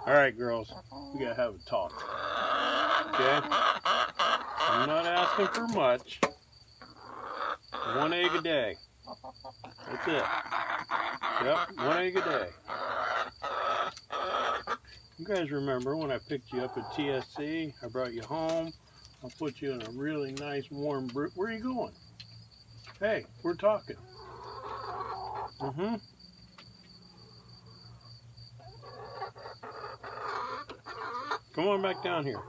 All right, girls, we gotta have a talk. Okay? I'm not asking for much. 1 egg a day. That's it. Yep, 1 egg a day. You guys remember when I picked you up at TSC? I brought you home. I put you in a really nice warm brew. Where are you going? Hey, we're talking. Come on back down here.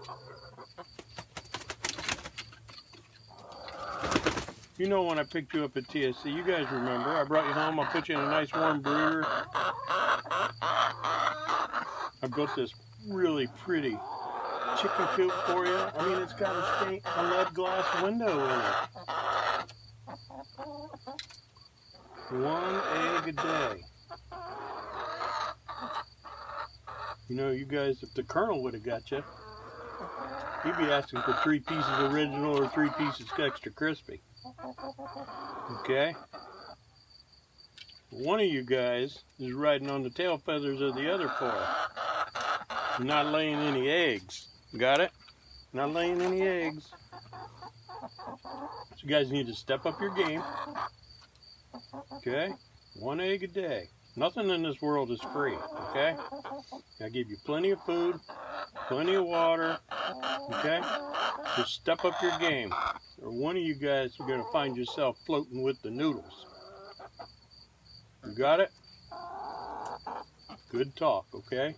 You know when I picked you up at TSC, you guys remember. I brought you home. I put you in a nice warm brooder. I built this really pretty chicken coop for you. I mean, it's got a lead glass window in it. 1 egg a day. You know, you guys, if the Colonel would have got you, he'd be asking for 3 pieces original or 3 pieces extra crispy. Okay? One of you guys is riding on the tail feathers of the other 4. Not laying any eggs. Got it? Not laying any eggs. So you guys need to step up your game. Okay? 1 egg a day. Nothing in this world is free. Okay? I give you plenty of food, plenty of water. Okay? Just step up your game, or one of you guys are going to find yourself floating with the noodles. You got it? Good talk, okay?